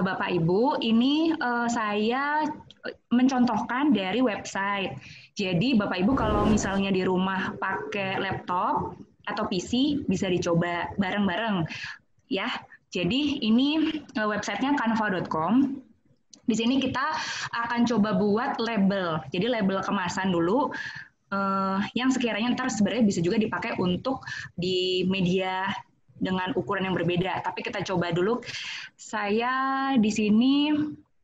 Bapak Ibu, ini saya mencontohkan dari website. Jadi Bapak Ibu kalau misalnya di rumah pakai laptop atau PC bisa dicoba bareng-bareng ya. Jadi ini websitenya canva.com. Di sini kita akan coba buat label. Jadi label kemasan dulu yang sekiranya ntar sebenarnya bisa juga dipakai untuk di media dengan ukuran yang berbeda. Tapi kita coba dulu. Saya di sini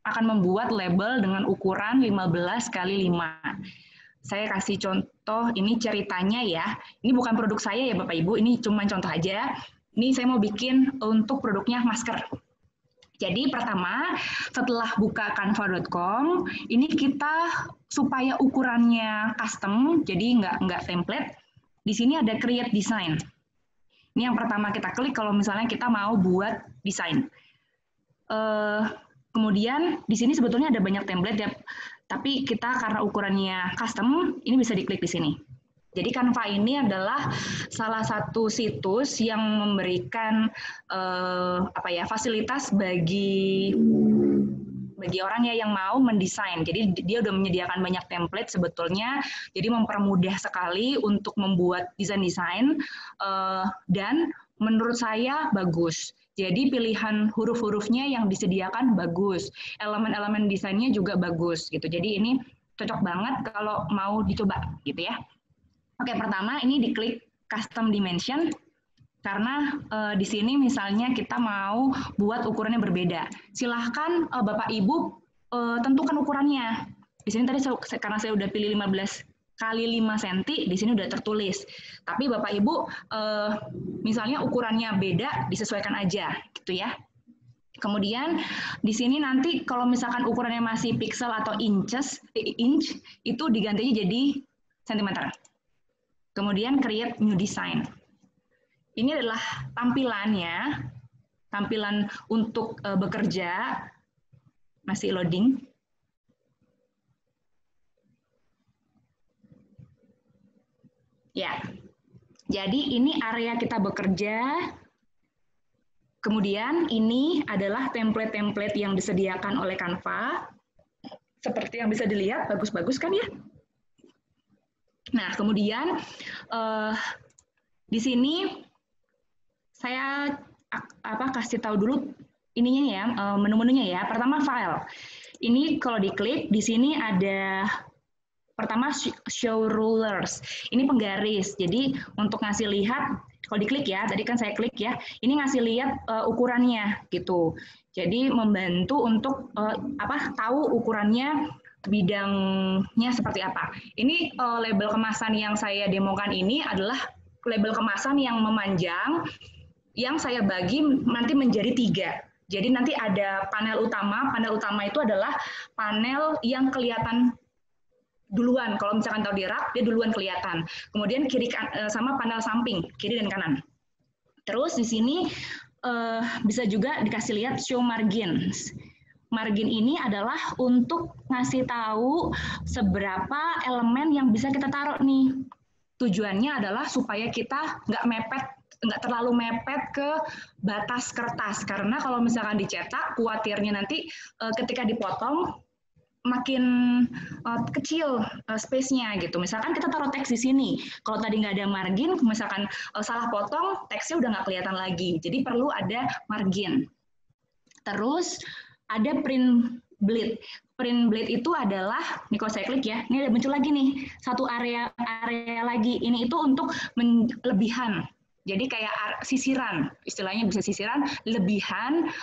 akan membuat label dengan ukuran 15 kali 5. Saya kasih contoh, ini ceritanya ya. Ini bukan produk saya ya Bapak Ibu, ini cuma contoh aja. Ini saya mau bikin untuk produknya masker. Jadi pertama, setelah buka canva.com, ini kita supaya ukurannya custom, jadi nggak template, di sini ada create design. Ini yang pertama kita klik kalau misalnya kita mau buat desain. Kemudian di sini sebetulnya ada banyak template ya, tapi kita karena ukurannya custom, ini bisa diklik di sini. Jadi Canva ini adalah salah satu situs yang memberikan fasilitas bagi orang ya yang mau mendesain. Jadi dia udah menyediakan banyak template sebetulnya, jadi mempermudah sekali untuk membuat desain-desain dan menurut saya bagus. Jadi pilihan huruf-hurufnya yang disediakan bagus, elemen-elemen desainnya juga bagus gitu. Jadi ini cocok banget kalau mau dicoba gitu ya. Oke, pertama ini diklik custom dimension karena di sini misalnya kita mau buat ukurannya berbeda. Silahkan Bapak Ibu tentukan ukurannya. Di sini tadi karena saya udah pilih 15 kali 5 cm, di sini udah tertulis. Tapi Bapak Ibu misalnya ukurannya beda, disesuaikan aja gitu ya. Kemudian di sini nanti kalau misalkan ukurannya masih pixel atau inch itu digantinya jadi cm. Kemudian create new design. Ini adalah tampilannya, tampilan untuk bekerja, masih loading. Ya, jadi ini area kita bekerja. Kemudian ini adalah template-template yang disediakan oleh Canva. Seperti yang bisa dilihat, bagus-bagus kan ya? Nah, kemudian di sini saya kasih tahu dulu ininya ya, menu-menunya ya. Pertama file. Ini kalau diklik di sini ada pertama show rulers. Ini penggaris. Jadi untuk ngasih lihat kalau diklik ya, tadi kan saya klik ya. Ini ngasih lihat ukurannya gitu. Jadi membantu untuk tahu ukurannya bidangnya seperti apa. Ini label kemasan yang saya demokan ini adalah label kemasan yang memanjang, yang saya bagi nanti menjadi 3. Jadi nanti ada panel utama itu adalah panel yang kelihatan duluan. Kalau misalkan tahu di rak, dia duluan kelihatan. Kemudian kiri sama panel samping, kiri dan kanan. Terus di sini bisa juga dikasih lihat show margins. Margin ini adalah untuk ngasih tahu seberapa elemen yang bisa kita taruh nih. Tujuannya adalah supaya kita nggak terlalu mepet ke batas kertas. Karena kalau misalkan dicetak, khawatirnya nanti ketika dipotong makin kecil space-nya gitu. Misalkan kita taruh teks di sini. Kalau tadi nggak ada margin, misalkan salah potong, teksnya udah nggak kelihatan lagi. Jadi perlu ada margin. Terus ada print bleed. Print bleed itu adalah, nih kalau saya klik ya, ini ada muncul lagi nih, satu area lagi. Ini itu untuk lebihan. Jadi kayak sisiran, istilahnya bisa sisiran, lebihan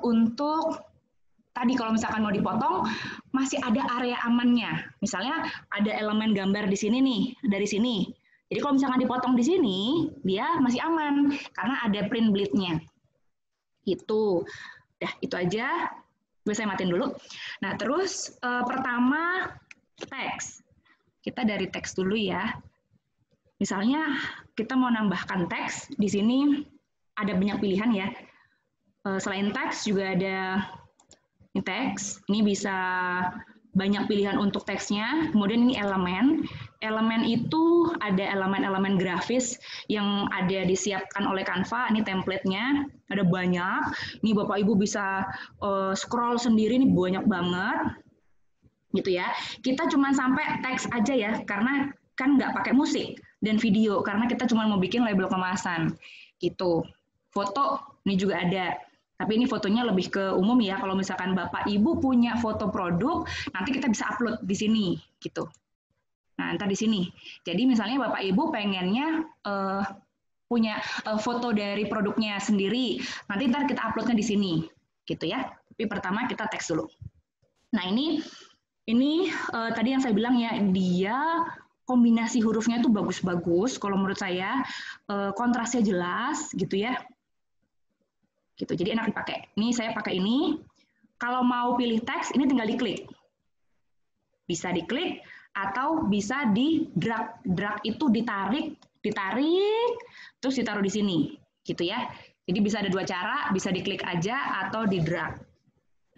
untuk tadi kalau misalkan mau dipotong, masih ada area amannya. Misalnya ada elemen gambar di sini nih, dari sini. Jadi kalau misalkan dipotong di sini, dia masih aman, karena ada print bleed-nya. Itu. Dah, itu aja. Saya matiin dulu. Nah, terus pertama teks. Kita dari teks dulu ya. Misalnya kita mau nambahkan teks, di sini ada banyak pilihan ya. Selain teks juga ada teks. Ini bisa banyak pilihan untuk teksnya. Kemudian ini elemen. elemen itu ada elemen-elemen grafis yang ada disiapkan oleh Canva. Ini template-nya, ada banyak. Ini Bapak Ibu bisa scroll sendiri, ini banyak banget. Gitu ya. Kita cuma sampai teks aja ya, karena kan nggak pakai musik dan video, karena kita cuma mau bikin label kemasan. Gitu. Foto, ini juga ada. Tapi ini fotonya lebih ke umum ya. Kalau misalkan Bapak Ibu punya foto produk, nanti kita bisa upload di sini. Gitu. Nah, ntar di sini. Jadi misalnya Bapak Ibu pengennya punya foto dari produknya sendiri, nanti ntar kita uploadnya di sini, gitu ya. Tapi pertama kita teks dulu. Nah ini tadi yang saya bilang ya, dia kombinasi hurufnya itu bagus-bagus. Kalau menurut saya kontrasnya jelas, gitu ya. Gitu. Jadi enak dipakai. Ini saya pakai ini. Kalau mau pilih teks, ini tinggal diklik. Bisa diklik. Atau bisa di drag. Drag itu ditarik, terus ditaruh di sini, gitu ya. Jadi bisa ada dua cara, bisa diklik aja atau di drag.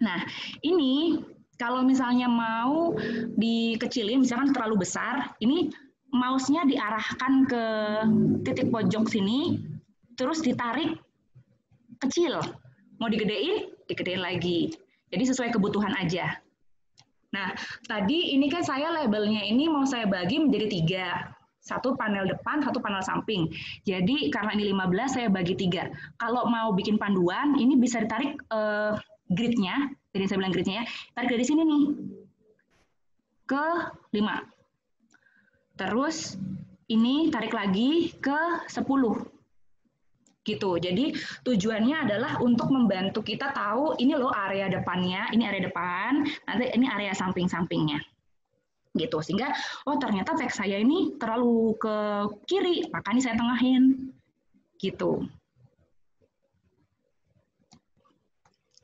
Nah, ini kalau misalnya mau dikecilin, misalkan terlalu besar, ini mouse-nya diarahkan ke titik pojok sini, terus ditarik kecil. Mau digedein, digedein lagi. Jadi sesuai kebutuhan aja. Nah, tadi ini kan saya labelnya ini mau saya bagi menjadi 3. Satu panel depan, satu panel samping. Jadi karena ini 15, saya bagi 3. Kalau mau bikin panduan, ini bisa ditarik grid-nya. Jadi saya bilang grid-nya ya. Tarik dari sini nih. Ke 5. Terus ini tarik lagi ke 10. Gitu. Jadi tujuannya adalah untuk membantu kita tahu ini loh area depannya, ini area depan, nanti ini area samping-sampingnya. Gitu. Sehingga oh ternyata teks saya ini terlalu ke kiri, maka ini saya tengahin. Gitu.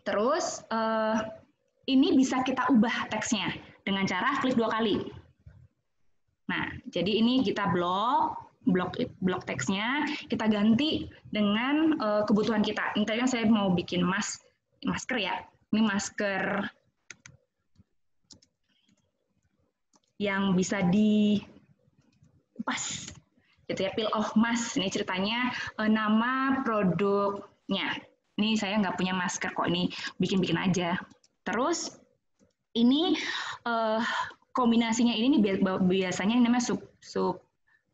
Terus ini bisa kita ubah teksnya dengan cara klik 2 kali. Nah, jadi ini kita blok teksnya, kita ganti dengan kebutuhan kita. Intinya saya mau bikin masker ya. Ini masker yang bisa dikupas. Gitu ya, peel off mask. Ini ceritanya nama produknya. Ini saya nggak punya masker kok, ini bikin-bikin aja. Terus ini kombinasinya ini biasanya namanya sub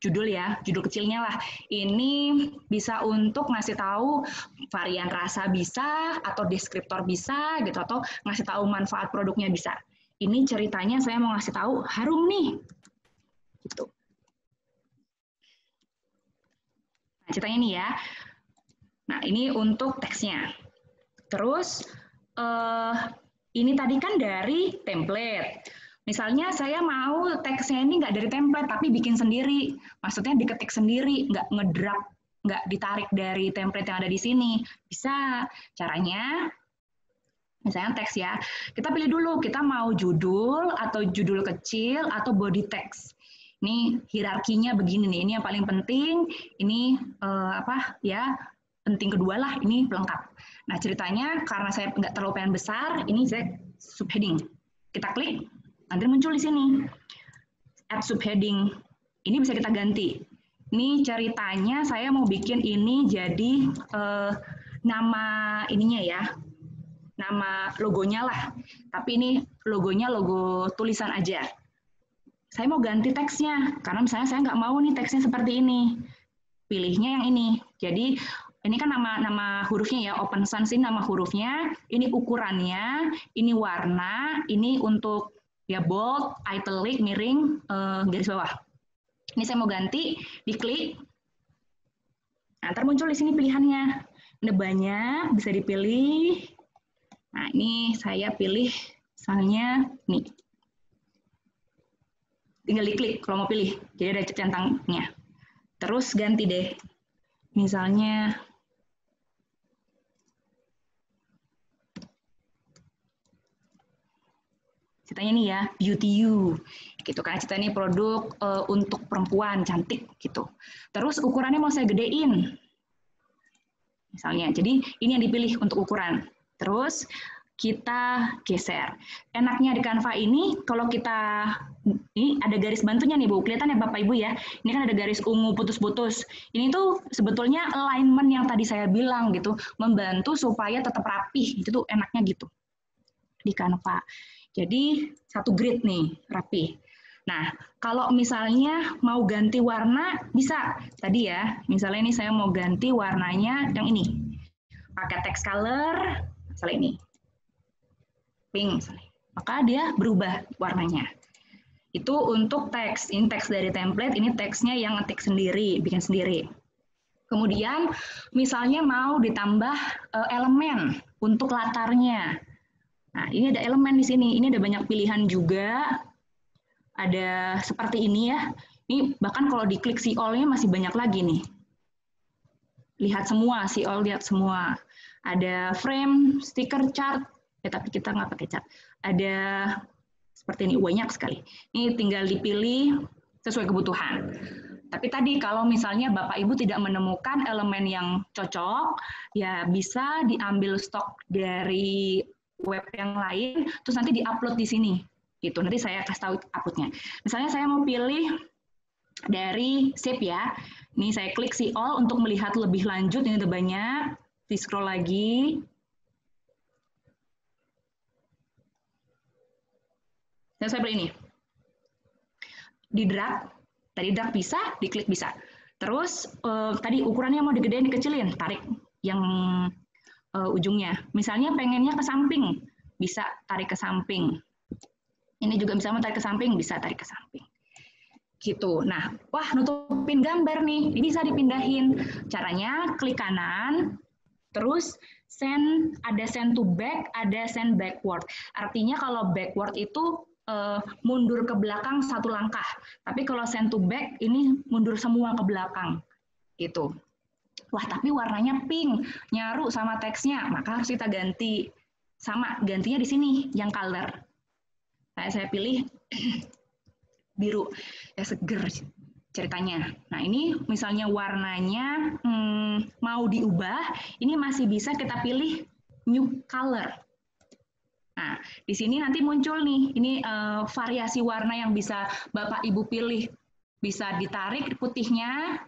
judul ya, judul kecilnya lah. Ini bisa untuk ngasih tahu varian rasa bisa, atau deskriptor bisa, gitu, atau ngasih tahu manfaat produknya bisa. Ini ceritanya saya mau ngasih tahu harum nih, gitu. Nah, ceritanya ini ya. Nah, ini untuk teksnya. Terus ini tadi kan dari template. Misalnya saya mau teksnya ini nggak dari template, tapi bikin sendiri. Maksudnya diketik sendiri, nggak ngedrag, nggak ditarik dari template yang ada di sini. Bisa. Caranya, misalnya teks ya, kita pilih dulu, kita mau judul, atau judul kecil, atau body text. Ini hierarkinya begini nih, ini yang paling penting, ini penting kedua lah, ini pelengkap. Nah ceritanya, karena saya nggak terlalu pengen besar, ini saya subheading. Kita klik, nanti muncul di sini add subheading. Ini bisa kita ganti. Ini ceritanya saya mau bikin ini jadi nama ininya ya, nama logonya lah. Tapi ini logonya logo tulisan aja. Saya mau ganti teksnya karena misalnya saya nggak mau nih teksnya seperti ini. Pilihnya yang ini. Jadi ini kan nama hurufnya ya, Open Sans ini nama hurufnya, ini ukurannya, ini warna, ini untuk ya bold, italic, miring, garis bawah. Ini saya mau ganti, diklik. Nah, ntar muncul di sini pilihannya. Ada banyak, bisa dipilih. Nah, ini saya pilih misalnya nih. Tinggal diklik kalau mau pilih. Jadi ada centangnya. Terus ganti deh. Misalnya ceritanya nih ya, beauty you, gitu kan, cerita ini produk untuk perempuan cantik gitu. Terus ukurannya mau saya gedein, misalnya. Jadi ini yang dipilih untuk ukuran. Terus kita geser. Enaknya di Canva ini, kalau kita, ini ada garis bantunya nih Bu, kelihatan ya Bapak Ibu ya, ini kan ada garis ungu putus-putus. Ini tuh sebetulnya alignment yang tadi saya bilang gitu, membantu supaya tetap rapih, itu tuh enaknya gitu di Canva. Jadi satu grid nih, rapih. Nah, kalau misalnya mau ganti warna, bisa. Tadi ya, misalnya ini saya mau ganti warnanya yang ini. Pakai text color, misalnya ini. Pink misalnya. Maka dia berubah warnanya. Itu untuk teks. Ini teks dari template, ini teksnya yang ngetik sendiri, bikin sendiri. Kemudian misalnya mau ditambah elemen untuk latarnya. Nah, ini ada elemen di sini. Ini ada banyak pilihan juga. Ada seperti ini ya. Ini bahkan kalau diklik see all-nya masih banyak lagi nih. Lihat semua, see all, lihat semua. Ada frame, sticker, chart. Ya, tapi kita nggak pakai cat. Ada seperti ini, banyak sekali. Ini tinggal dipilih sesuai kebutuhan. Tapi tadi kalau misalnya Bapak Ibu tidak menemukan elemen yang cocok, ya bisa diambil stok dari web yang lain, terus nanti diupload di sini. Gitu. Nanti saya kasih tahu uploadnya. Misalnya saya mau pilih dari shape ya. Ini saya klik see all untuk melihat lebih lanjut, ini udah banyak. Di scroll lagi. Dan saya pilih ini. Di drag, tadi drag bisa, diklik bisa. Terus tadi ukurannya mau digedein, dikecilin, tarik yang ujungnya. Misalnya pengennya ke samping, bisa tarik ke samping. Ini juga bisa mau tarik ke samping, bisa tarik ke samping. Gitu. Nah, wah nutupin gambar nih, ini bisa dipindahin. Caranya klik kanan, terus ada send to back, ada send backward. Artinya kalau backward itu mundur ke belakang satu langkah. Tapi kalau send to back ini mundur semua ke belakang. Gitu. Wah, tapi warnanya pink, nyaru sama teksnya, maka harus kita ganti. Sama, gantinya di sini yang color. Nah, saya pilih biru. Ya seger ceritanya. Nah, ini misalnya warnanya mau diubah, ini masih bisa kita pilih new color. Nah, di sini nanti muncul nih, ini variasi warna yang bisa Bapak Ibu pilih. Bisa ditarik putihnya,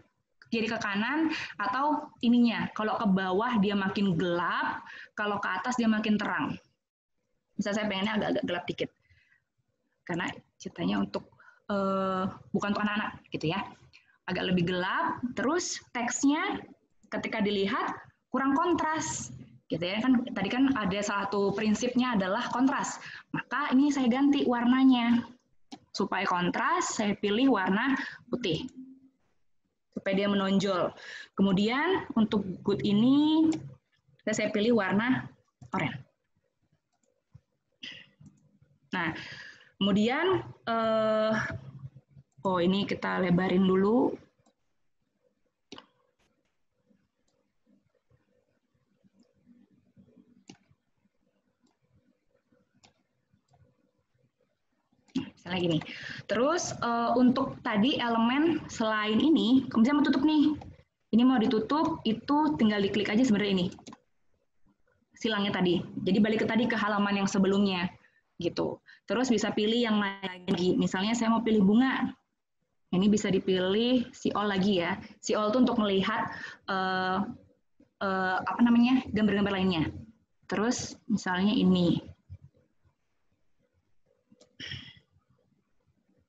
kiri ke kanan, atau ininya. Kalau ke bawah dia makin gelap, kalau ke atas dia makin terang. Bisa saya pengennya agak-agak gelap dikit. Karena ceritanya untuk, bukan untuk anak-anak gitu ya. Agak lebih gelap, terus teksnya ketika dilihat kurang kontras. Gitu ya kan tadi kan ada salah satu prinsipnya adalah kontras, maka ini saya ganti warnanya supaya kontras, saya pilih warna putih supaya dia menonjol. Kemudian untuk good ini saya pilih warna oranye. Nah kemudian ini kita lebarin dulu. Misalnya gini. Terus untuk tadi elemen selain ini, misalnya mau tutup nih. Ini mau ditutup, itu tinggal diklik aja sebenarnya ini. Silangnya tadi. Jadi balik ke tadi ke halaman yang sebelumnya. Gitu. Terus bisa pilih yang lain lagi. Misalnya saya mau pilih bunga. Ini bisa dipilih see all lagi ya. See all itu untuk melihat gambar-gambar lainnya. Terus misalnya ini.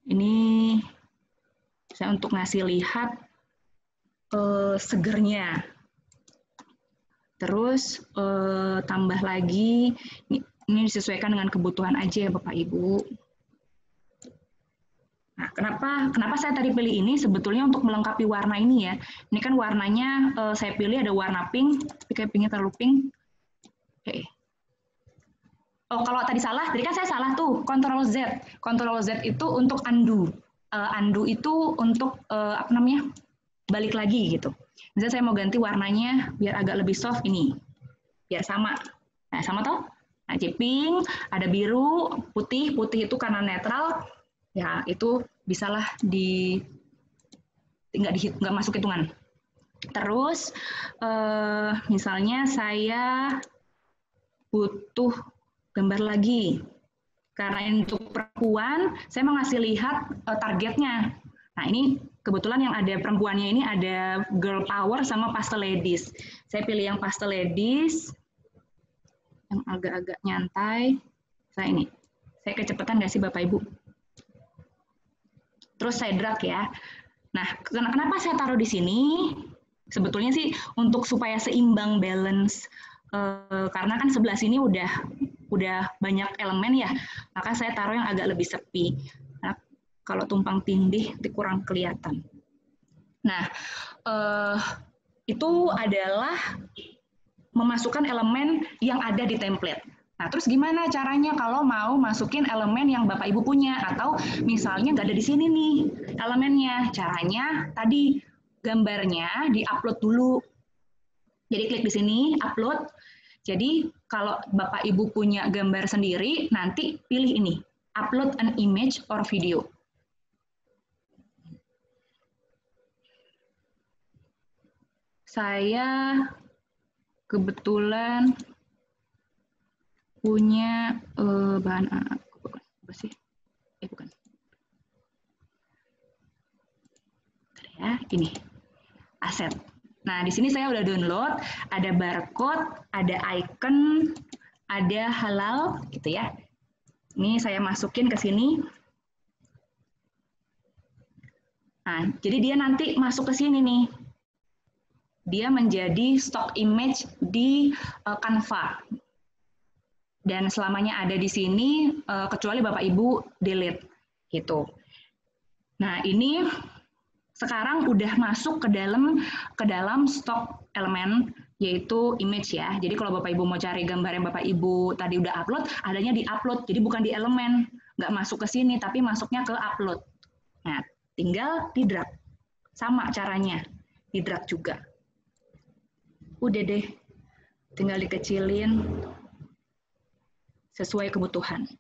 Ini saya untuk ngasih lihat segernya. Terus tambah lagi, ini disesuaikan dengan kebutuhan aja ya Bapak Ibu. Nah, kenapa saya tadi pilih ini? Sebetulnya untuk melengkapi warna ini ya. Ini kan warnanya saya pilih ada warna pink, tapi kayak pinknya terlalu pink. Oke. Oh, kalau tadi salah, tadi kan saya salah tuh, Ctrl Z. Ctrl Z itu untuk undo. Undo itu untuk balik lagi gitu. Misalnya saya mau ganti warnanya biar agak lebih soft ini. Biar sama. Nah, sama toh? Nah, pink, ada biru, putih. Putih itu karena netral. Ya, itu bisalah nggak masuk hitungan. Terus misalnya saya butuh gambar lagi. Karena untuk perempuan, saya mau ngasih lihat targetnya. Nah, ini kebetulan yang ada perempuannya ini ada girl power sama pastel ladies. Saya pilih yang pastel ladies, yang agak-agak nyantai. Saya kecepatan nggak sih Bapak Ibu? Terus saya drag ya. Nah, kenapa saya taruh di sini? Sebetulnya sih untuk supaya seimbang balance. Karena kan sebelah sini udah banyak elemen ya, maka saya taruh yang agak lebih sepi. Nah, kalau tumpang tindih itu kurang kelihatan. Nah, itu adalah memasukkan elemen yang ada di template. Nah, terus gimana caranya kalau mau masukin elemen yang Bapak Ibu punya, atau misalnya nggak ada di sini nih elemennya. Caranya tadi gambarnya di-upload dulu. Jadi klik di sini, upload. Jadi kalau Bapak Ibu punya gambar sendiri, nanti pilih ini, upload an image or video. Saya kebetulan punya bahan apa sih? Bukan. Ya, ini aset. Nah, di sini saya udah download, ada barcode, ada icon, ada halal, gitu ya. Ini saya masukin ke sini. Nah, jadi dia nanti masuk ke sini nih. Dia menjadi stock image di Canva. Dan selamanya ada di sini, kecuali Bapak Ibu delete, gitu. Nah, ini sekarang udah masuk ke dalam stok elemen, yaitu image ya. Jadi kalau Bapak Ibu mau cari gambar yang Bapak Ibu tadi udah upload, adanya di upload. Jadi bukan di elemen, nggak masuk ke sini, tapi masuknya ke upload. Nah, tinggal di drag. Sama caranya, di drag juga. Udah deh, tinggal dikecilin sesuai kebutuhan.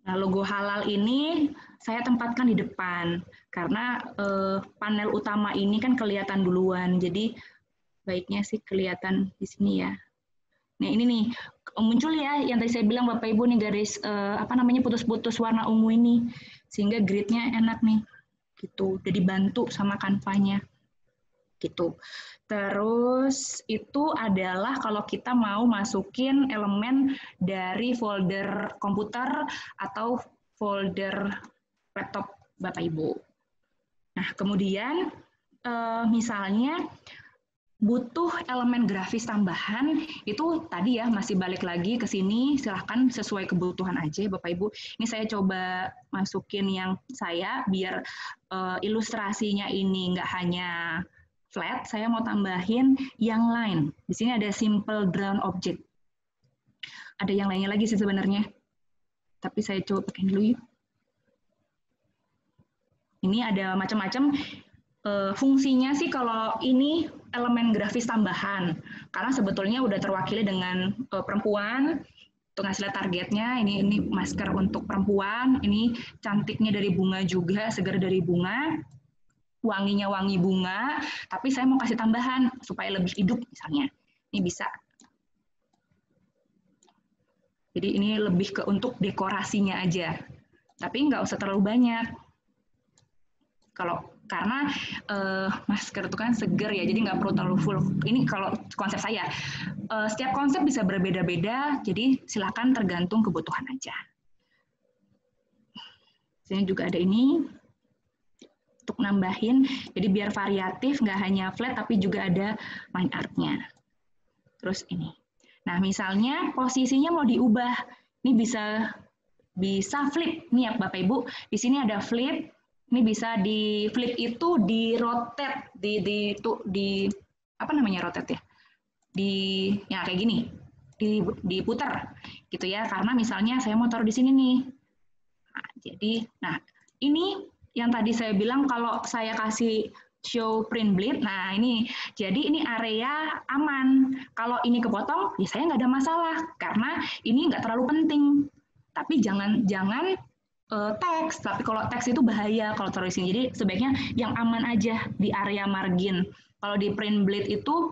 Nah, logo halal ini saya tempatkan di depan karena panel utama ini kan kelihatan duluan, jadi baiknya sih kelihatan di sini ya. Nah ini nih muncul ya yang tadi saya bilang Bapak Ibu nih garis putus-putus warna ungu ini, sehingga gridnya enak nih, gitu. Udah dibantu sama kanvanya, gitu. Terus itu adalah kalau kita mau masukin elemen dari folder komputer atau folder laptop Bapak Ibu. Nah, kemudian misalnya butuh elemen grafis tambahan, itu tadi ya masih balik lagi ke sini, silahkan sesuai kebutuhan aja Bapak Ibu. Ini saya coba masukin yang saya biar ilustrasinya ini nggak hanya flat, saya mau tambahin yang lain. Di sini ada simple drawn object. Ada yang lainnya lagi sih sebenarnya. Tapi saya coba pakai dulu yuk. Ini ada macam-macam. Fungsinya sih kalau ini elemen grafis tambahan. Karena sebetulnya udah terwakili dengan perempuan. Untuk ngasih lihat targetnya, ini masker untuk perempuan. Ini cantiknya dari bunga juga, segar dari bunga. Wanginya wangi bunga, tapi saya mau kasih tambahan supaya lebih hidup misalnya. Ini bisa. Jadi ini lebih ke untuk dekorasinya aja. Tapi nggak usah terlalu banyak. Karena masker itu kan seger ya, jadi nggak perlu terlalu full. Ini kalau konsep saya. Setiap konsep bisa berbeda-beda, jadi silakan tergantung kebutuhan aja. Sini juga ada ini. Untuk nambahin, jadi biar variatif, nggak hanya flat, tapi juga ada line art-nya. Terus ini. Nah, misalnya posisinya mau diubah, ini bisa flip. Nih ya Bapak Ibu, di sini ada flip. Ini bisa di flip itu di rotate, di apa namanya rotate ya? Ya kayak gini, diputar gitu ya. Karena misalnya saya mau taruh di sini nih. Nah, ini yang tadi saya bilang kalau saya kasih show print bleed, nah ini, jadi ini area aman. Kalau ini kepotong, ya saya nggak ada masalah, karena ini nggak terlalu penting. Tapi jangan teks, tapi kalau teks itu bahaya kalau taruh di sini. Jadi sebaiknya yang aman aja di area margin. Kalau di print bleed itu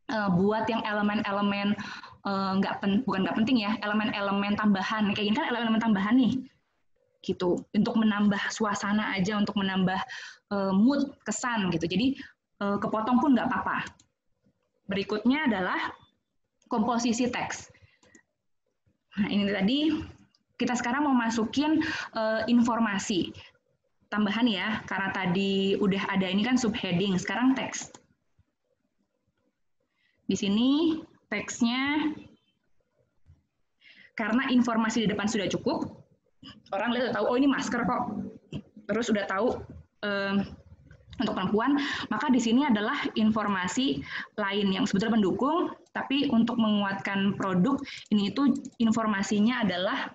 buat yang elemen-elemen bukan nggak penting ya, elemen-elemen tambahan. Kayak gini kan elemen tambahan nih, gitu. Untuk menambah suasana aja, untuk menambah mood, kesan gitu. Jadi kepotong pun nggak apa-apa. Berikutnya adalah komposisi teks. Nah ini tadi kita sekarang mau masukin informasi tambahan ya, karena tadi udah ada ini kan subheading, sekarang teks. Di sini teksnya, karena informasi di depan sudah cukup, orang lihat udah tahu, oh ini masker kok, terus udah tahu untuk perempuan, maka di sini adalah informasi lain yang sebetulnya pendukung, tapi untuk menguatkan produk, ini itu informasinya adalah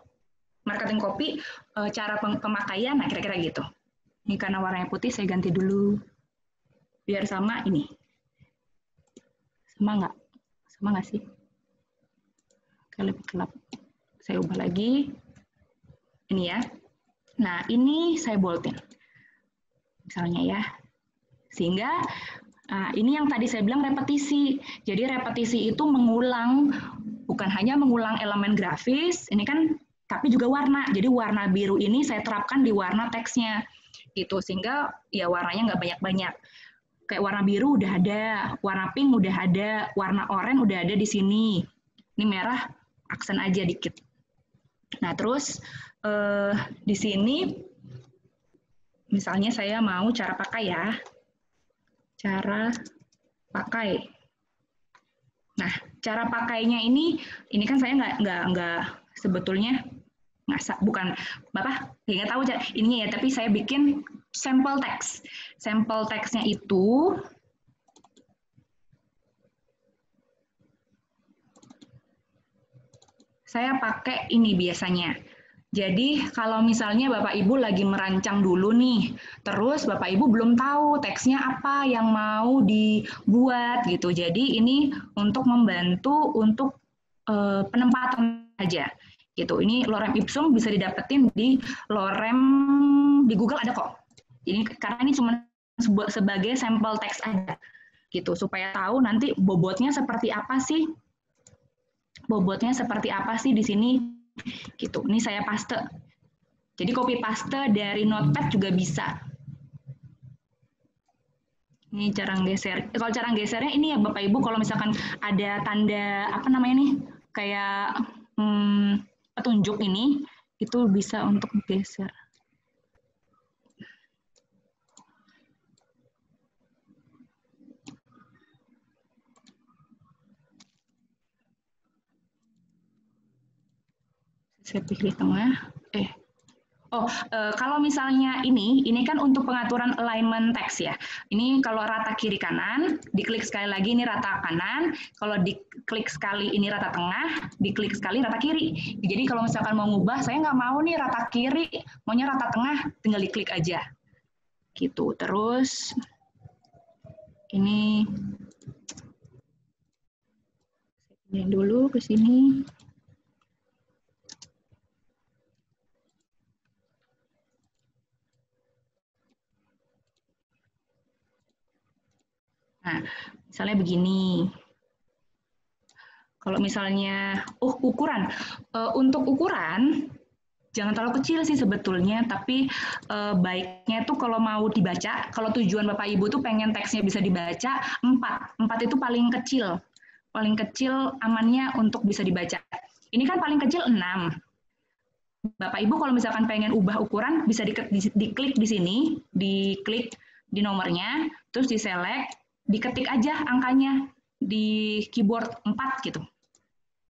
marketing copy, cara pemakaian, nah kira-kira gitu. Ini karena warnanya putih, saya ganti dulu, biar sama ini. Sama nggak? Sama nggak sih? Oke, lebih gelap. Saya ubah lagi. Ini ya. Nah, ini saya boldin. Misalnya ya. Sehingga ini yang tadi saya bilang repetisi. Jadi repetisi itu mengulang, bukan hanya mengulang elemen grafis, ini kan, tapi juga warna. Jadi warna biru ini saya terapkan di warna teksnya. Gitu. Sehingga ya warnanya nggak banyak-banyak. Kayak warna biru udah ada, warna pink udah ada, warna oranye udah ada di sini. Ini merah, aksen aja dikit. Nah, terus di sini, misalnya saya mau cara pakai ya. Cara pakai. Nah, cara pakainya ini kan saya nggak sebetulnya bukan Bapak nggak tahu ininya ya, tapi saya bikin sampel teks. Sampel teksnya itu saya pakai ini biasanya. Jadi kalau misalnya Bapak Ibu lagi merancang dulu nih, terus Bapak Ibu belum tahu teksnya apa yang mau dibuat gitu. Jadi ini untuk membantu untuk penempatan aja gitu. Ini lorem ipsum bisa didapetin di lorem di Google ada kok. Ini karena ini cuma sebagai sampel teks aja gitu, supaya tahu nanti bobotnya seperti apa sih. Bobotnya seperti apa sih di sini gitu. Ini saya paste. Jadi copy paste dari notepad juga bisa. Ini cara geser. Kalau cara gesernya ini ya Bapak Ibu, kalau misalkan ada tanda apa namanya nih, kayak petunjuk ini, itu bisa untuk geser. Saya pilih tengah. Kalau misalnya ini kan untuk pengaturan alignment teks ya. Ini kalau rata kiri kanan, diklik sekali lagi ini rata kanan. Kalau diklik sekali ini rata tengah, diklik sekali rata kiri. Jadi kalau misalkan mau ngubah, saya nggak mau nih rata kiri, maunya rata tengah, tinggal diklik aja. Gitu. Terus ini saya dulu ke sini. Nah, misalnya begini. Kalau misalnya, ukuran. Untuk ukuran, jangan terlalu kecil sih sebetulnya, tapi baiknya tuh kalau mau dibaca, kalau tujuan Bapak Ibu tuh pengen teksnya bisa dibaca, 4. 4 itu paling kecil. Paling kecil amannya untuk bisa dibaca. Ini kan paling kecil 6. Bapak Ibu kalau misalkan pengen ubah ukuran, bisa diklik di sini, diklik di nomornya, terus diselect, diketik aja angkanya di keyboard 4 gitu.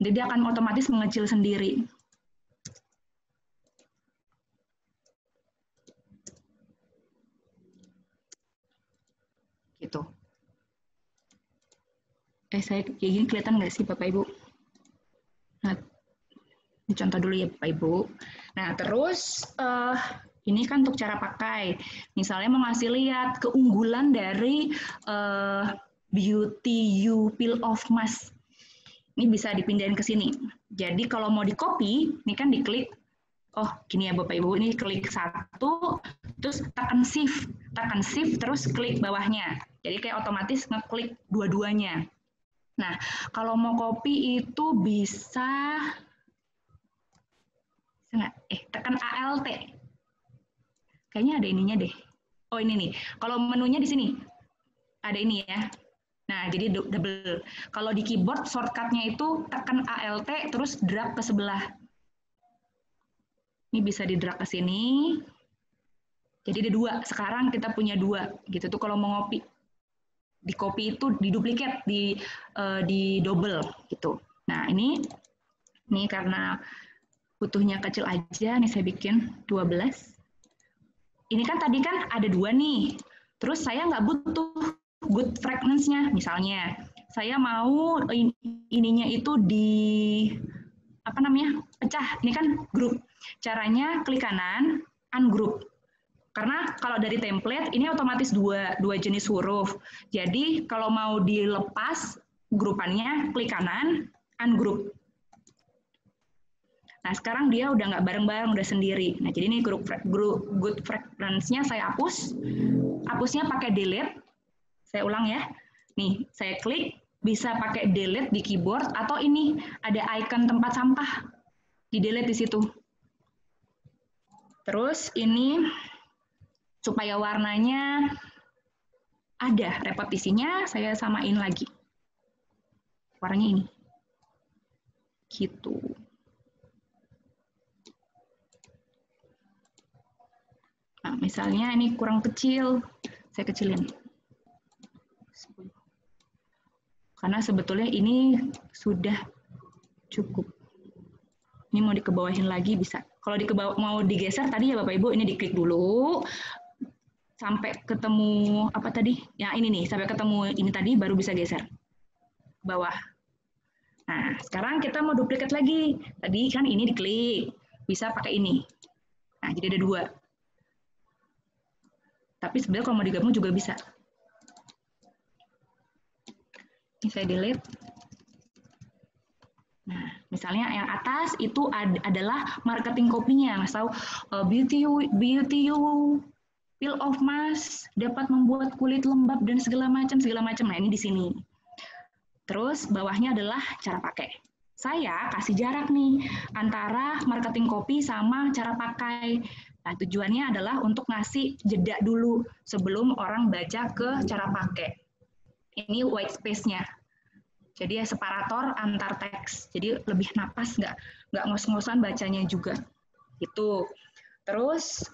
Jadi dia akan otomatis mengecil sendiri. Gitu. Saya kayak gini kelihatan nggak sih Bapak Ibu? Nah, ini contoh dulu ya Bapak Ibu. Nah, terus ini kan untuk cara pakai. Misalnya mau ngasih lihat keunggulan dari Beauty You Peel Off Mask. Ini bisa dipindahin ke sini. Jadi kalau mau di copy, ini kan diklik Oh, gini ya Bapak Ibu, ini klik satu, terus tekan shift, terus klik bawahnya. Jadi kayak otomatis ngeklik dua-duanya. Nah, kalau mau copy itu bisa tekan ALT. Kayaknya ada ininya deh. Oh, ini nih. Kalau menunya di sini. Ada ini ya. Nah, jadi double. Kalau di keyboard shortcut-nya itu tekan ALT terus drag ke sebelah. Ini bisa di drag ke sini. Jadi ada dua. Sekarang kita punya dua. Gitu tuh kalau mau ngopi. Di copy itu diduplikat, di double gitu. Nah, ini karena butuhnya kecil aja, nih saya bikin 12. Ini kan tadi kan ada dua nih. Terus saya nggak butuh good fragments-nya. Misalnya, saya mau ininya itu pecah. Ini kan grup. Caranya klik kanan, ungroup. Karena kalau dari template ini otomatis dua jenis huruf. Jadi kalau mau dilepas grupannya, klik kanan, ungroup. Nah sekarang dia udah nggak bareng-bareng, udah sendiri. Nah jadi ini good fragments-nya saya hapus. Hapusnya pakai delete. Saya ulang ya. Nih saya klik, bisa pakai delete di keyboard atau ini ada icon tempat sampah. Di delete di situ. Terus ini supaya warnanya ada repetisinya, saya samain lagi. Warnanya ini. Gitu. Nah, misalnya ini kurang kecil, saya kecilin. Karena sebetulnya ini sudah cukup. Ini mau dikebawahin lagi bisa. Kalau mau digeser tadi ya Bapak Ibu, ini diklik dulu. Sampai ketemu apa tadi? Ya ini nih, sampai ketemu ini tadi baru bisa geser. Bawah. Nah, sekarang kita mau duplikat lagi. Tadi kan ini diklik. Bisa pakai ini. Nah, jadi ada dua. Tapi sebenarnya kalau mau digabung juga bisa. Ini saya delete. Nah, misalnya yang atas itu adalah marketing copy-nya. Mas tahu beauty you peel off mask dapat membuat kulit lembab dan segala macam. Nah, ini di sini. Terus bawahnya adalah cara pakai. Saya kasih jarak nih antara marketing copy sama cara pakai. Nah, tujuannya adalah untuk ngasih jeda dulu sebelum orang baca ke cara pakai. Ini white space-nya. Jadi ya separator antar teks. Jadi lebih napas, nggak ngos-ngosan bacanya juga. Itu. Terus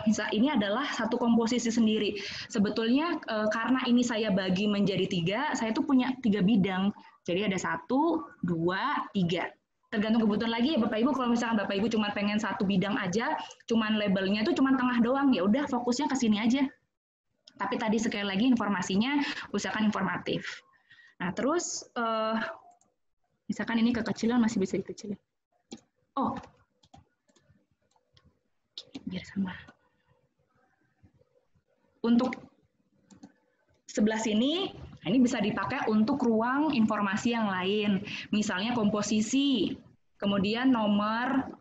misal ini adalah satu komposisi sendiri. Sebetulnya karena ini saya bagi menjadi 3, saya tuh punya 3 bidang. Jadi ada 1, 2, 3. Tergantung kebutuhan lagi ya Bapak Ibu. Kalau misalkan Bapak Ibu cuma pengen satu bidang aja, cuman labelnya tuh cuma tengah doang, ya udah fokusnya ke sini aja. Tapi tadi sekali lagi informasinya usahakan informatif. Nah terus misalkan ini kekecilan masih bisa dikecilin. Oh, biar sama. Untuk sebelah sini, ini bisa dipakai untuk ruang informasi yang lain. Misalnya komposisi, kemudian nomor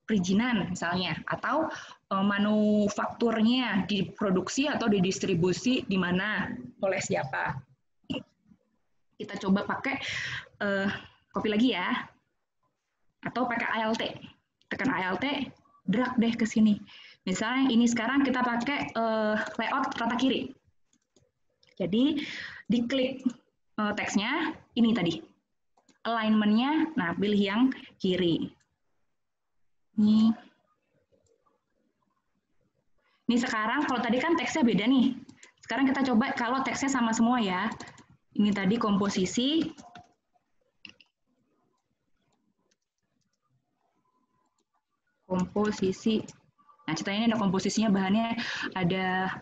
perizinan misalnya, atau manufakturnya diproduksi atau didistribusi di mana, oleh siapa. Kita coba pakai copy lagi ya. Atau pakai ALT. Tekan ALT, drag deh ke sini. Misalnya ini sekarang kita pakai layout rata kiri. Jadi diklik teksnya, ini tadi. Alignment-nya, nah pilih yang kiri. Ini sekarang kalau tadi kan teksnya beda nih. Sekarang kita coba kalau teksnya sama semua ya. Ini tadi komposisi. Nah, ceritanya ini ada komposisinya, bahannya ada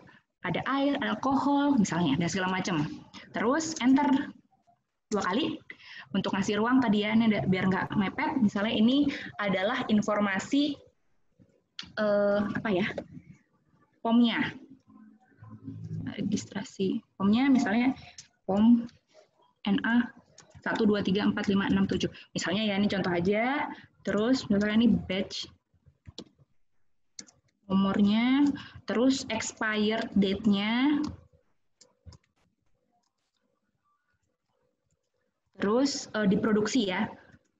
air, ada alkohol, misalnya, dan segala macam. Terus enter 2 kali untuk ngasih ruang tadi ya, ini biar nggak mepet. Misalnya ini adalah informasi POM-nya, registrasi POM-nya, misalnya POM NA 1, 2, 3, 4, 5, 6, 7. Misalnya ya, ini contoh aja. Terus misalnya ini batch nomornya, terus expired date-nya, terus diproduksi ya,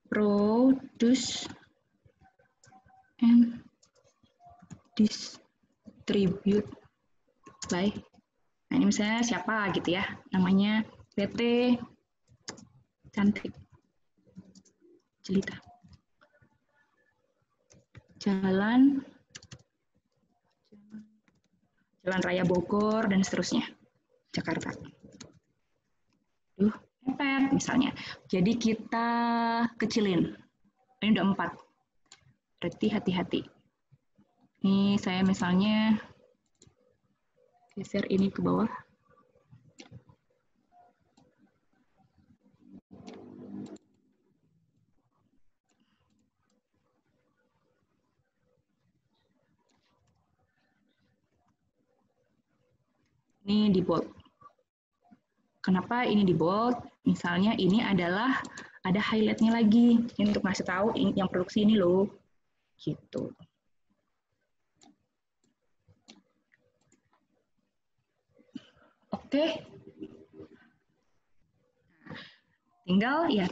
produce and distribute by. Nah ini misalnya siapa gitu ya, namanya PT Cantik Jelita. Jalan Raya Bogor dan seterusnya, Jakarta. Mepet misalnya. Jadi kita kecilin. Ini udah 4. Berarti hati-hati. Ini saya misalnya geser ini ke bawah. Ini di bold. Kenapa ini di bold? Misalnya ini adalah ada highlight-nya lagi. Ini untuk ngasih tahu yang produksi ini loh. Gitu. Oke. Tinggal ya,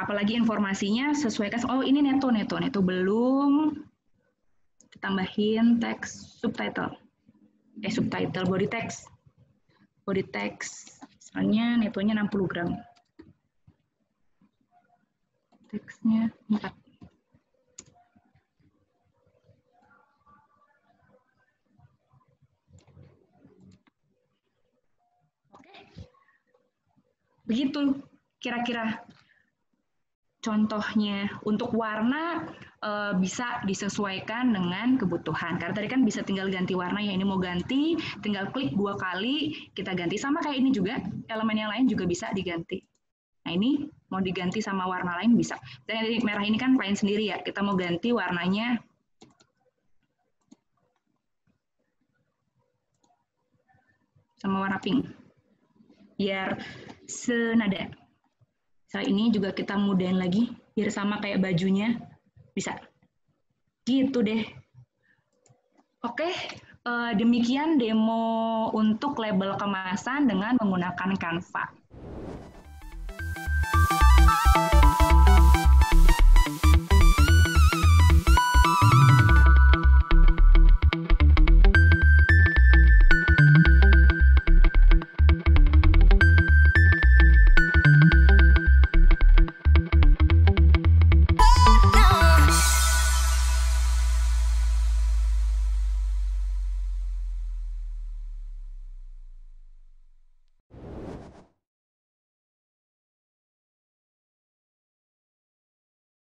apalagi informasinya sesuaikan. Oh ini neto belum. Tambahin teks subtitle. Subtitle body text. Body text, misalnya netonya 60 gram. Teksnya 4. Oke. Begitu kira-kira contohnya. Untuk warna bisa disesuaikan dengan kebutuhan. Karena tadi kan bisa tinggal ganti warna ya. Ini mau ganti, tinggal klik 2 kali, kita ganti. Sama kayak ini juga, elemen yang lain juga bisa diganti. Nah ini mau diganti sama warna lain bisa. Dan merah ini kan lain sendiri ya. Kita mau ganti warnanya sama warna pink. Biar senada. Misalnya ini juga kita mudahin lagi, biar sama kayak bajunya. Bisa. Gitu deh. Oke, demikian demo untuk label kemasan dengan menggunakan Canva.